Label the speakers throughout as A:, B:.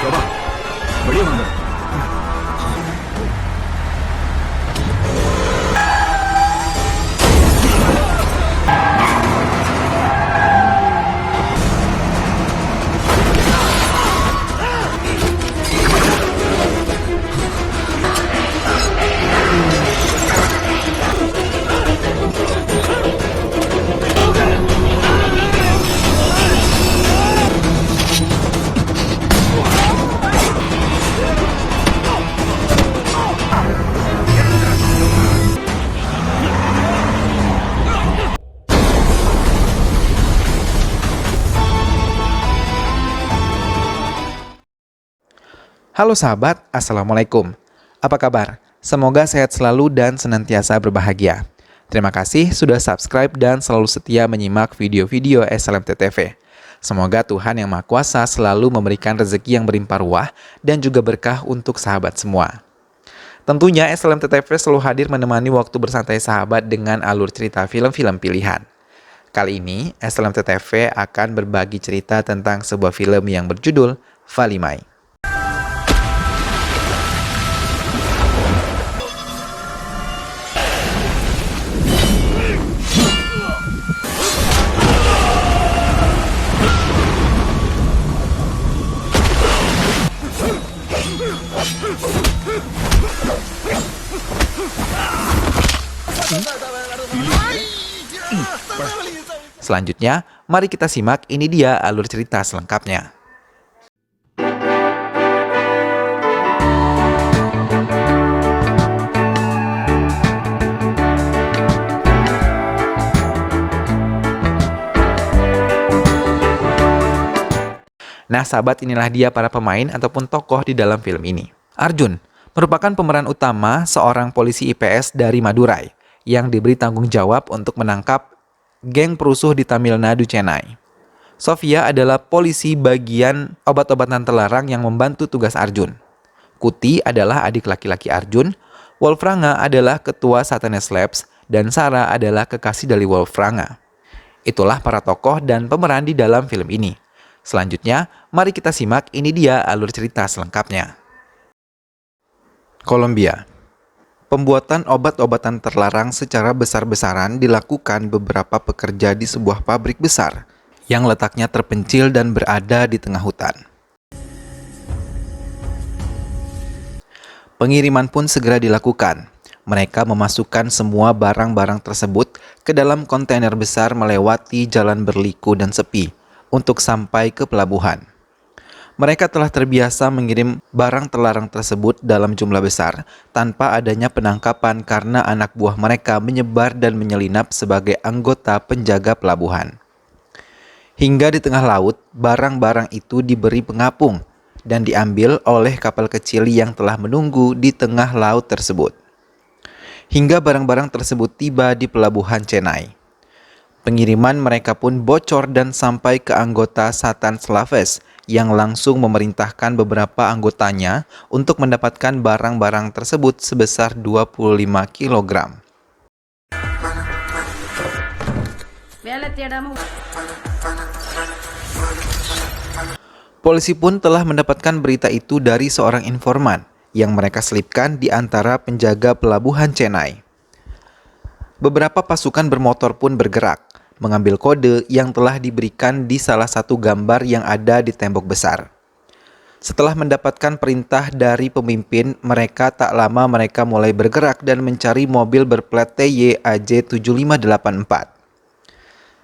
A: 老爸，我又忙着。
B: Halo sahabat, Assalamualaikum. Apa kabar? Semoga sehat selalu dan senantiasa berbahagia. Terima kasih sudah subscribe dan selalu setia menyimak video-video SLMT TV. Semoga Tuhan Yang Maha Kuasa selalu memberikan rezeki yang berlimpah ruah dan juga berkah untuk sahabat semua. Tentunya SLMT TV selalu hadir menemani waktu bersantai sahabat dengan alur cerita film-film pilihan. Kali ini, SLMT TV akan berbagi cerita tentang sebuah film yang berjudul Valimai. Selanjutnya, mari kita simak ini dia alur cerita selengkapnya. Nah sahabat, inilah dia para pemain ataupun tokoh di dalam film ini. Arjun merupakan pemeran utama seorang polisi IPS dari Madurai yang diberi tanggung jawab untuk menangkap geng perusuh di Tamil Nadu, Chennai. Sofia adalah polisi bagian obat-obatan terlarang yang membantu tugas Arjun. Kuti adalah adik laki-laki Arjun, Wolfranga adalah ketua Satanes Labs, dan Sarah adalah kekasih dari Wolfranga. Itulah para tokoh dan pemeran di dalam film ini. Selanjutnya, mari kita simak ini dia alur cerita selengkapnya. Kolombia. Pembuatan obat-obatan terlarang secara besar-besaran dilakukan beberapa pekerja di sebuah pabrik besar yang letaknya terpencil dan berada di tengah hutan. Pengiriman pun segera dilakukan. Mereka memasukkan semua barang-barang tersebut ke dalam kontainer besar melewati jalan berliku dan sepi untuk sampai ke pelabuhan. Mereka telah terbiasa mengirim barang terlarang tersebut dalam jumlah besar tanpa adanya penangkapan karena anak buah mereka menyebar dan menyelinap sebagai anggota penjaga pelabuhan. Hingga di tengah laut, barang-barang itu diberi pengapung dan diambil oleh kapal kecil yang telah menunggu di tengah laut tersebut. Hingga barang-barang tersebut tiba di pelabuhan Chennai. Pengiriman mereka pun bocor dan sampai ke anggota Satan Slaves yang langsung memerintahkan beberapa anggotanya untuk mendapatkan barang-barang tersebut sebesar 25 kg. Polisi pun telah mendapatkan berita itu dari seorang informan yang mereka selipkan di antara penjaga pelabuhan Chennai. Beberapa pasukan bermotor pun bergerak, mengambil kode yang telah diberikan di salah satu gambar yang ada di tembok besar. Setelah mendapatkan perintah dari pemimpin, mereka tak lama mereka mulai bergerak dan mencari mobil berplat TYAJ7584.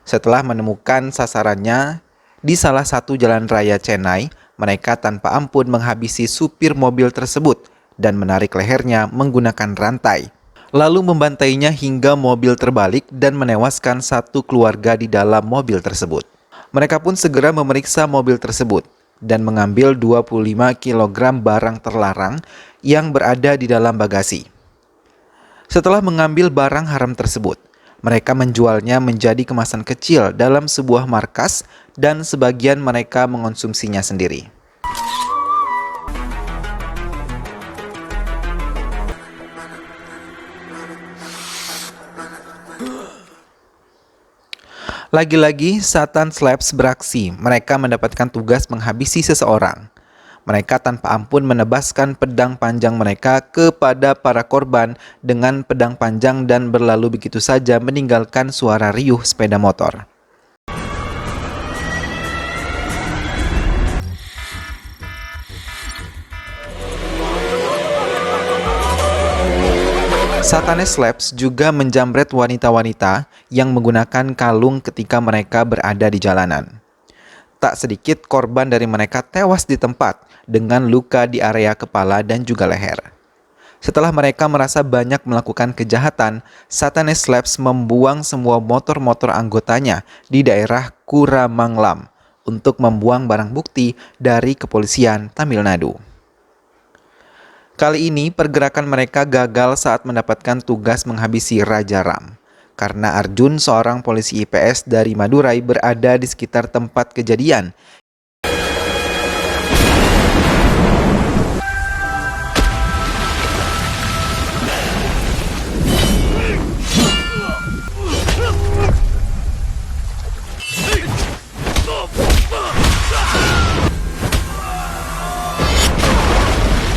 B: Setelah menemukan sasarannya di salah satu jalan raya Chennai, mereka tanpa ampun menghabisi supir mobil tersebut dan menarik lehernya menggunakan rantai. Lalu membantainya hingga mobil terbalik dan menewaskan satu keluarga di dalam mobil tersebut. Mereka pun segera memeriksa mobil tersebut dan mengambil 25 kg barang terlarang yang berada di dalam bagasi. Setelah mengambil barang haram tersebut, mereka menjualnya menjadi kemasan kecil dalam sebuah markas dan sebagian mereka mengonsumsinya sendiri. Lagi-lagi, Satan Slaps beraksi. Mereka mendapatkan tugas menghabisi seseorang. Mereka tanpa ampun menebaskan pedang panjang mereka kepada para korban dengan pedang panjang dan berlalu begitu saja meninggalkan suara riuh sepeda motor. Satanes Slaps juga menjamret wanita-wanita yang menggunakan kalung ketika mereka berada di jalanan. Tak sedikit korban dari mereka tewas di tempat dengan luka di area kepala dan juga leher. Setelah mereka merasa banyak melakukan kejahatan, Satanes Slaps membuang semua motor-motor anggotanya di daerah Kuramanglam untuk membuang barang bukti dari kepolisian Tamil Nadu. Kali ini pergerakan mereka gagal saat mendapatkan tugas menghabisi Raja Ram. Karena Arjun, seorang polisi IPS dari Madurai, berada di sekitar tempat kejadian.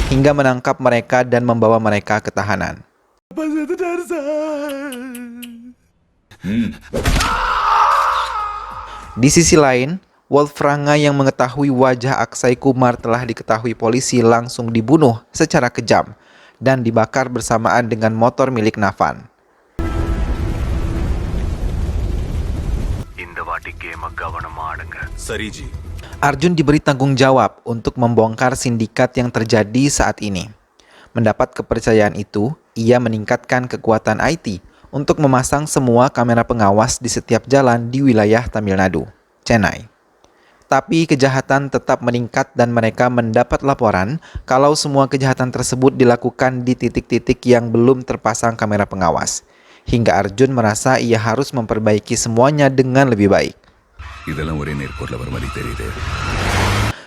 B: Hingga menangkap mereka dan membawa mereka ke tahanan. Di sisi lain, Wolfranga yang mengetahui wajah Aksai Kumar telah diketahui polisi langsung dibunuh secara kejam dan dibakar bersamaan dengan motor milik Navan. Arjun diberi tanggung jawab untuk membongkar sindikat yang terjadi saat ini. Mendapat kepercayaan itu, ia meningkatkan kekuatan IT untuk memasang semua kamera pengawas di setiap jalan di wilayah Tamil Nadu, Chennai. Tapi kejahatan tetap meningkat dan mereka mendapat laporan kalau semua kejahatan tersebut dilakukan di titik-titik yang belum terpasang kamera pengawas. Hingga Arjun merasa ia harus memperbaiki semuanya dengan lebih baik.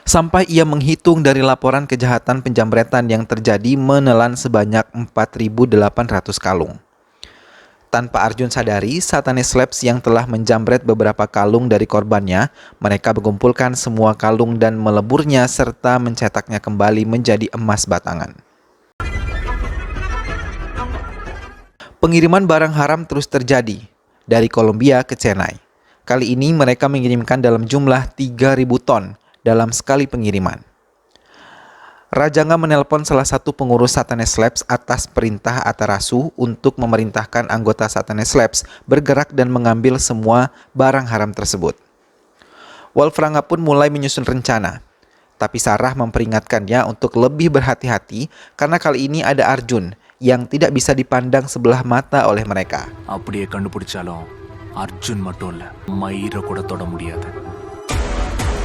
B: Sampai ia menghitung dari laporan kejahatan penjamretan yang terjadi menelan sebanyak 4.800 kalung. Tanpa Arjun sadari, Satanes Slaps yang telah menjamret beberapa kalung dari korbannya, mereka mengumpulkan semua kalung dan meleburnya serta mencetaknya kembali menjadi emas batangan. Pengiriman barang haram terus terjadi dari Kolombia ke Chennai. Kali ini mereka mengirimkan dalam jumlah 3.000 ton dalam sekali pengiriman. Rajanga menelpon salah satu pengurus Satanes Slaps atas perintah Atarasu untuk memerintahkan anggota Satanes Slaps bergerak dan mengambil semua barang haram tersebut. Wolfranga pun mulai menyusun rencana, tapi Sarah memperingatkannya untuk lebih berhati-hati karena kali ini ada Arjun yang tidak bisa dipandang sebelah mata oleh mereka.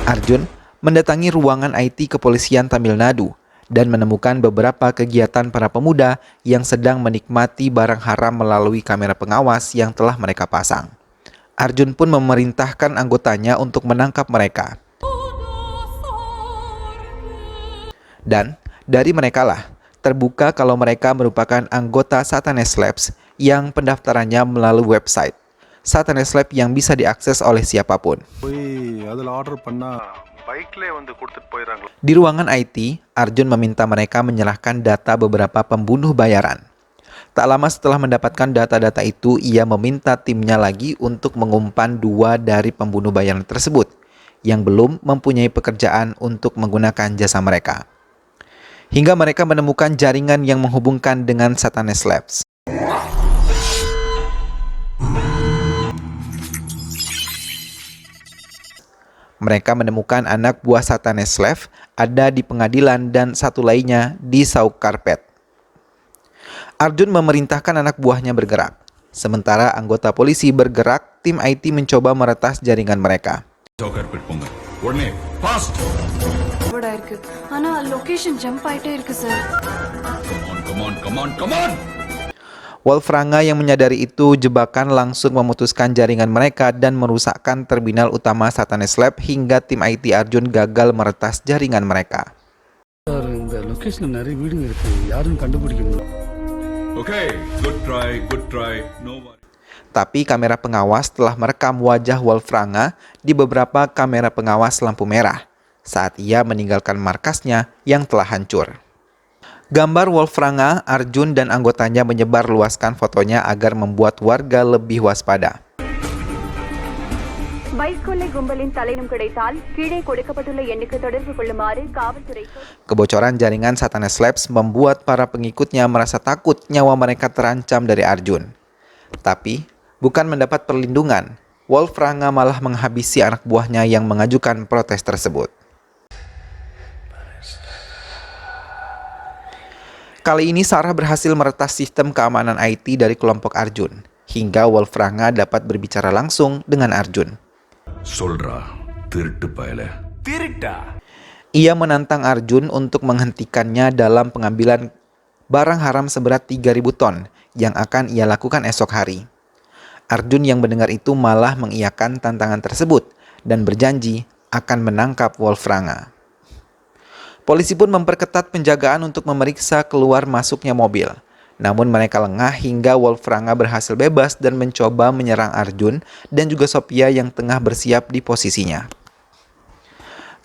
B: Arjun mendatangi ruangan IT kepolisian Tamil Nadu dan menemukan beberapa kegiatan para pemuda yang sedang menikmati barang haram melalui kamera pengawas yang telah mereka pasang. Arjun pun memerintahkan anggotanya untuk menangkap mereka. Dan dari merekalah terbuka kalau mereka merupakan anggota Satanes Slaps yang pendaftarannya melalui website Satanes Slaps yang bisa diakses oleh siapapun. Di ruangan IT, Arjun meminta mereka menyerahkan data beberapa pembunuh bayaran. Tak lama setelah mendapatkan data-data itu, ia meminta timnya lagi untuk mengumpan 2 dari pembunuh bayaran tersebut yang belum mempunyai pekerjaan untuk menggunakan jasa mereka. Hingga mereka menemukan jaringan yang menghubungkan dengan Satanes Slaps. Mereka menemukan anak buah Satanes Slaps ada di pengadilan dan satu lainnya di Sauk Karpet. Arjun memerintahkan anak buahnya bergerak. Sementara anggota polisi bergerak, tim IT mencoba meretas jaringan mereka. Wolfranga yang menyadari itu jebakan langsung memutuskan jaringan mereka dan merusakkan terminal utama Satanes Slaps hingga tim IT Arjun gagal meretas jaringan mereka. Tapi kamera pengawas telah merekam wajah Wolfranga di beberapa kamera pengawas lampu merah saat ia meninggalkan markasnya yang telah hancur. Gambar Wolfranga, Arjun, dan anggotanya menyebar luaskan fotonya agar membuat warga lebih waspada. Kebocoran jaringan Satanes Labs membuat para pengikutnya merasa takut nyawa mereka terancam dari Arjun. Tapi, bukan mendapat perlindungan, Wolfranga malah menghabisi anak buahnya yang mengajukan protes tersebut. Kali ini Sarah berhasil meretas sistem keamanan IT dari kelompok Arjun, hingga Wolfranga dapat berbicara langsung dengan Arjun. Ia menantang Arjun untuk menghentikannya dalam pengambilan barang haram seberat 3.000 ton yang akan ia lakukan esok hari. Arjun yang mendengar itu malah mengiyakan tantangan tersebut dan berjanji akan menangkap Wolfranga. Polisi pun memperketat penjagaan untuk memeriksa keluar masuknya mobil. Namun mereka lengah hingga Wolfranga berhasil bebas dan mencoba menyerang Arjun dan juga Sophia yang tengah bersiap di posisinya.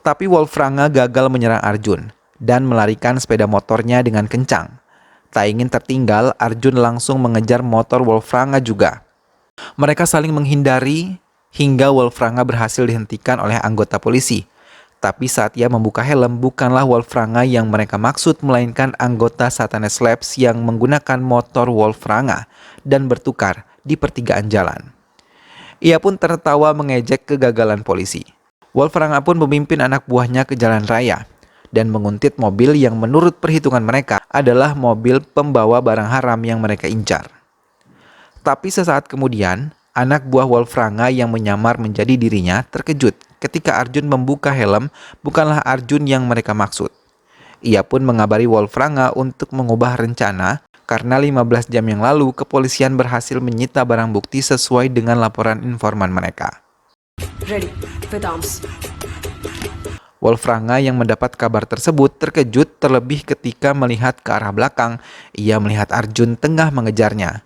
B: Tapi Wolfranga gagal menyerang Arjun dan melarikan sepeda motornya dengan kencang. Tak ingin tertinggal, Arjun langsung mengejar motor Wolfranga juga. Mereka saling menghindari hingga Wolfranga berhasil dihentikan oleh anggota polisi. Tapi saat ia membuka helm, bukanlah Wolfranga yang mereka maksud, melainkan anggota Satanes Labs yang menggunakan motor Wolfranga dan bertukar di pertigaan jalan. Ia pun tertawa mengejek kegagalan polisi. Wolfranga pun memimpin anak buahnya ke jalan raya dan menguntit mobil yang menurut perhitungan mereka adalah mobil pembawa barang haram yang mereka incar. Tapi sesaat kemudian, anak buah Wolfranga yang menyamar menjadi dirinya terkejut ketika Arjun membuka helm bukanlah Arjun yang mereka maksud. Ia pun mengabari Wolfranga untuk mengubah rencana karena 15 jam yang lalu kepolisian berhasil menyita barang bukti sesuai dengan laporan informan mereka. Wolfranga yang mendapat kabar tersebut terkejut terlebih ketika melihat ke arah belakang. Ia melihat Arjun tengah mengejarnya.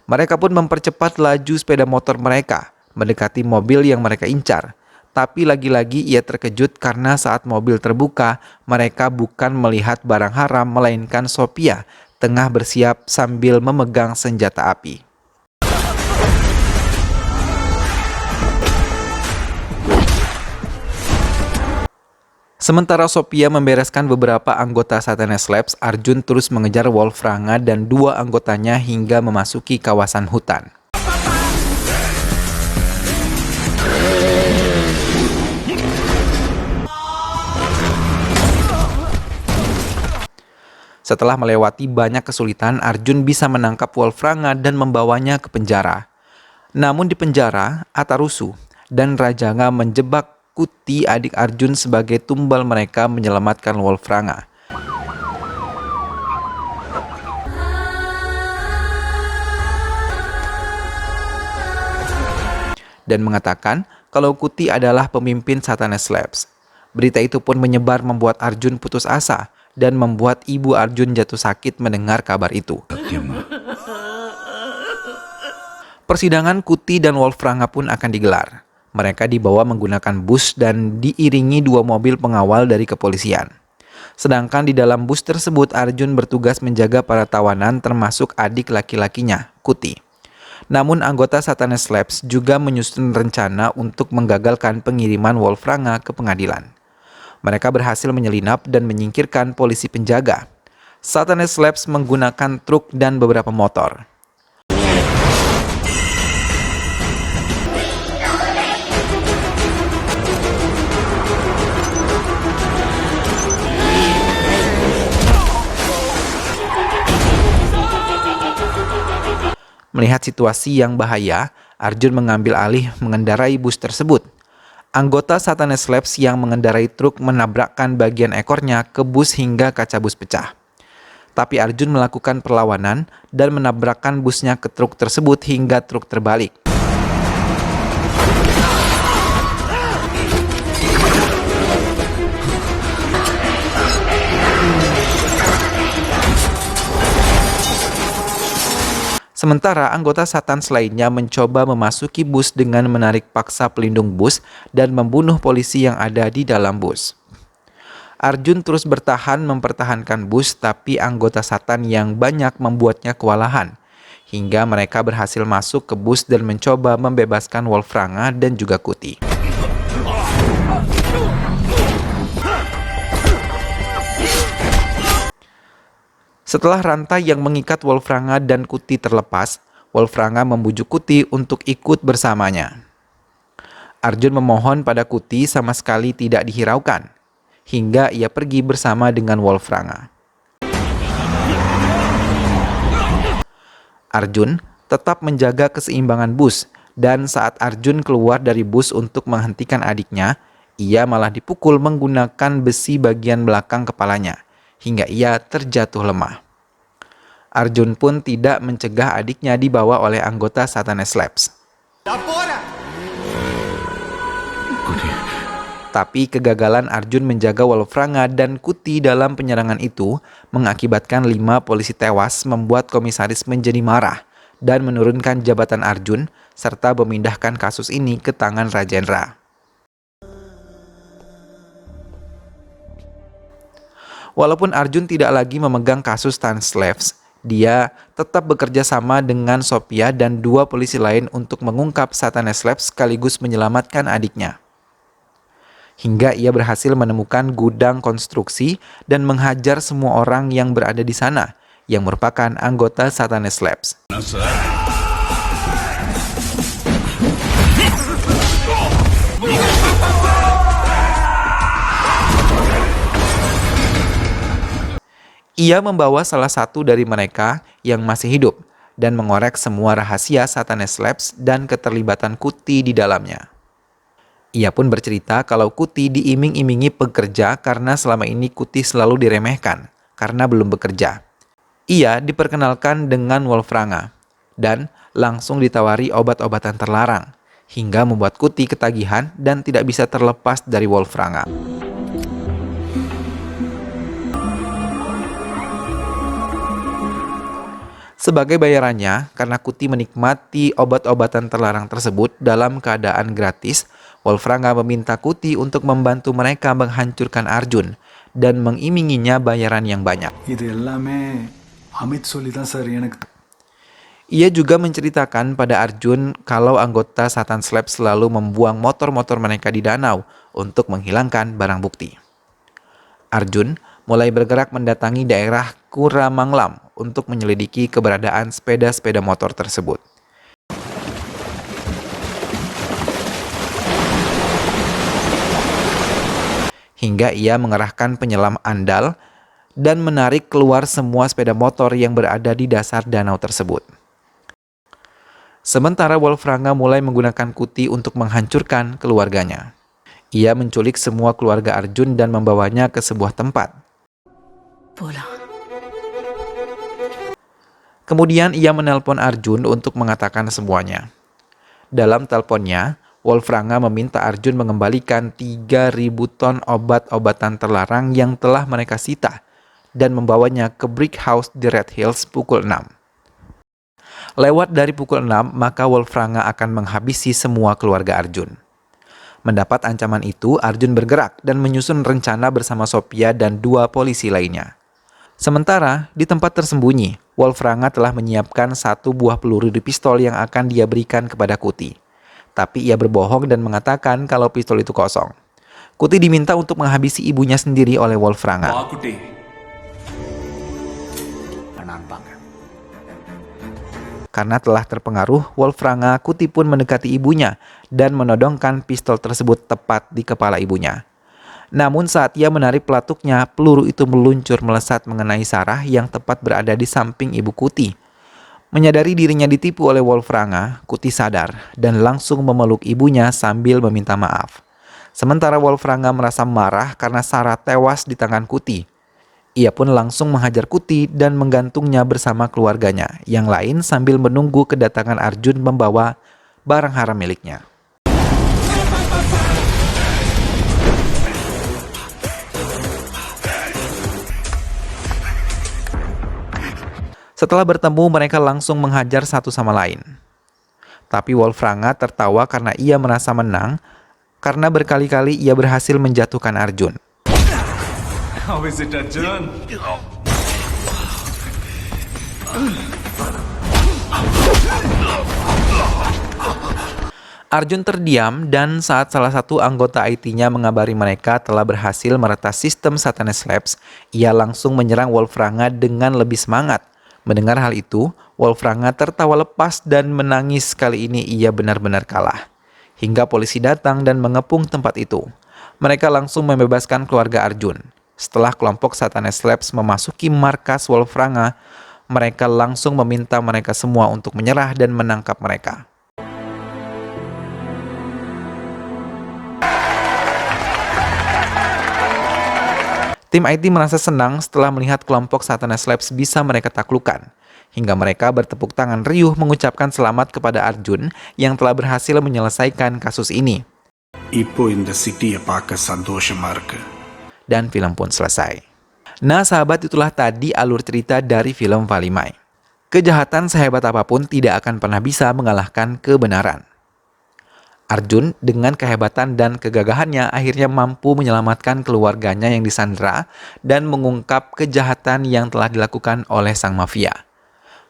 B: Mereka pun mempercepat laju sepeda motor mereka mendekati mobil yang mereka incar. Tapi lagi-lagi ia terkejut karena saat mobil terbuka, mereka bukan melihat barang haram melainkan Sophia tengah bersiap sambil memegang senjata api. Sementara Sophia membereskan beberapa anggota Satanes Labs, Arjun terus mengejar Wolfranga dan 2 anggotanya hingga memasuki kawasan hutan. Setelah melewati banyak kesulitan, Arjun bisa menangkap Wolfranga dan membawanya ke penjara. Namun di penjara, Atarusu dan Rajanga menjebak Kuti adik Arjun sebagai tumbal mereka menyelamatkan Wolfranga. Dan mengatakan kalau Kuti adalah pemimpin Satanes Labs. Berita itu pun menyebar membuat Arjun putus asa dan membuat ibu Arjun jatuh sakit mendengar kabar itu. Persidangan Kuti dan Wolfranga pun akan digelar. Mereka dibawa menggunakan bus dan diiringi 2 mobil pengawal dari kepolisian. Sedangkan di dalam bus tersebut Arjun bertugas menjaga para tawanan termasuk adik laki-lakinya, Kuti. Namun anggota Satanes Labs juga menyusun rencana untuk menggagalkan pengiriman Wolfranga ke pengadilan. Mereka berhasil menyelinap dan menyingkirkan polisi penjaga. Satanes Labs menggunakan truk dan beberapa motor. Melihat situasi yang bahaya, Arjun mengambil alih mengendarai bus tersebut. Anggota Satanes Labs yang mengendarai truk menabrakkan bagian ekornya ke bus hingga kaca bus pecah. Tapi Arjun melakukan perlawanan dan menabrakkan busnya ke truk tersebut hingga truk terbalik. Sementara anggota Satans lainnya mencoba memasuki bus dengan menarik paksa pelindung bus dan membunuh polisi yang ada di dalam bus. Arjun terus bertahan mempertahankan bus, tapi anggota Satan yang banyak membuatnya kewalahan, hingga mereka berhasil masuk ke bus dan mencoba membebaskan Wolfranga dan juga Kuti. Setelah rantai yang mengikat Wolfranga dan Kuti terlepas, Wolfranga membujuk Kuti untuk ikut bersamanya. Arjun memohon pada Kuti sama sekali tidak dihiraukan, hingga ia pergi bersama dengan Wolfranga. Arjun tetap menjaga keseimbangan bus, dan saat Arjun keluar dari bus untuk menghentikan adiknya, ia malah dipukul menggunakan besi bagian belakang kepalanya, hingga ia terjatuh lemah. Arjun pun tidak mencegah adiknya dibawa oleh anggota Satanes Labs. Tapi kegagalan Arjun menjaga Wolfranga dan Kuti dalam penyerangan itu mengakibatkan 5 polisi tewas, membuat komisaris menjadi marah dan menurunkan jabatan Arjun serta memindahkan kasus ini ke tangan Rajendra. Walaupun Arjun tidak lagi memegang kasus Satanes Labs, dia tetap bekerja sama dengan Sophia dan 2 polisi lain untuk mengungkap Satanes Labs sekaligus menyelamatkan adiknya. Hingga ia berhasil menemukan gudang konstruksi dan menghajar semua orang yang berada di sana, yang merupakan anggota Satanes Labs. Ia membawa salah satu dari mereka yang masih hidup dan mengorek semua rahasia Satanes Labs dan keterlibatan Kuti di dalamnya. Ia pun bercerita kalau Kuti diiming-imingi pekerja karena selama ini Kuti selalu diremehkan karena belum bekerja. Ia diperkenalkan dengan Wolfranga dan langsung ditawari obat-obatan terlarang, hingga membuat Kuti ketagihan dan tidak bisa terlepas dari Wolfranga. Sebagai bayarannya, karena Kuti menikmati obat-obatan terlarang tersebut dalam keadaan gratis, Wolfranga meminta Kuti untuk membantu mereka menghancurkan Arjun dan mengiminginya bayaran yang banyak. Ia juga menceritakan pada Arjun kalau anggota Satanes Labs selalu membuang motor-motor mereka di danau untuk menghilangkan barang bukti. Arjun mulai bergerak mendatangi daerah Kuramanglam untuk menyelidiki keberadaan sepeda-sepeda motor tersebut. Hingga ia mengerahkan penyelam andal dan menarik keluar semua sepeda motor yang berada di dasar danau tersebut. Sementara Wolfranga mulai menggunakan Kuti untuk menghancurkan keluarganya. Ia menculik semua keluarga Arjun dan membawanya ke sebuah tempat. Kemudian ia menelpon Arjun untuk mengatakan semuanya. Dalam teleponnya, Wolfranga meminta Arjun mengembalikan 3.000 ton obat-obatan terlarang yang telah mereka sita dan membawanya ke Brick House di Red Hills pukul 6. Lewat dari pukul 6, maka Wolfranga akan menghabisi semua keluarga Arjun. Mendapat ancaman itu, Arjun bergerak dan menyusun rencana bersama Sophia dan 2 polisi lainnya. Sementara, di tempat tersembunyi, Wolfranga telah menyiapkan 1 buah peluru di pistol yang akan dia berikan kepada Kuti. Tapi ia berbohong dan mengatakan kalau pistol itu kosong. Kuti diminta untuk menghabisi ibunya sendiri oleh Wolfranga. Karena telah terpengaruh, Wolfranga, Kuti pun mendekati ibunya dan menodongkan pistol tersebut tepat di kepala ibunya. Namun saat ia menarik pelatuknya, peluru itu meluncur melesat mengenai Sarah yang tepat berada di samping ibu Kuti. Menyadari dirinya ditipu oleh Wolfranga, Kuti sadar dan langsung memeluk ibunya sambil meminta maaf. Sementara Wolfranga merasa marah karena Sarah tewas di tangan Kuti. Ia pun langsung menghajar Kuti dan menggantungnya bersama keluarganya yang lain sambil menunggu kedatangan Arjun membawa barang haram miliknya. Setelah bertemu, mereka langsung menghajar satu sama lain. Tapi Wolfranga tertawa karena ia merasa menang, karena berkali-kali ia berhasil menjatuhkan Arjun.
A: How is it, Arjun?
B: Arjun terdiam dan saat salah satu anggota IT-nya mengabari mereka telah berhasil meretas sistem Satanas Labs, ia langsung menyerang Wolfranga dengan lebih semangat. Mendengar hal itu, Wolfranga tertawa lepas dan menangis. Kali ini ia benar-benar kalah. Hingga polisi datang dan mengepung tempat itu. Mereka langsung membebaskan keluarga Arjun. Setelah kelompok Satanas Labs memasuki markas Wolfranga, mereka langsung meminta mereka semua untuk menyerah dan menangkap mereka. Tim IT merasa senang setelah melihat kelompok Satanas Labs bisa mereka taklukkan. Hingga mereka bertepuk tangan riuh mengucapkan selamat kepada Arjun yang telah berhasil menyelesaikan kasus ini. Dan film pun selesai. Nah sahabat, itulah tadi alur cerita dari film Valimai. Kejahatan sehebat apapun tidak akan pernah bisa mengalahkan kebenaran. Arjun dengan kehebatan dan kegagahannya akhirnya mampu menyelamatkan keluarganya yang disandera dan mengungkap kejahatan yang telah dilakukan oleh sang mafia.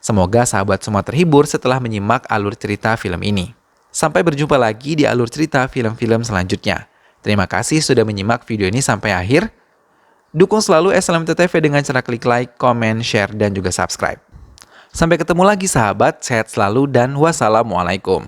B: Semoga sahabat semua terhibur setelah menyimak alur cerita film ini. Sampai berjumpa lagi di alur cerita film-film selanjutnya. Terima kasih sudah menyimak video ini sampai akhir. Dukung selalu SLMT TV dengan cara klik like, comment, share, dan juga subscribe. Sampai ketemu lagi sahabat, sehat selalu dan wassalamualaikum.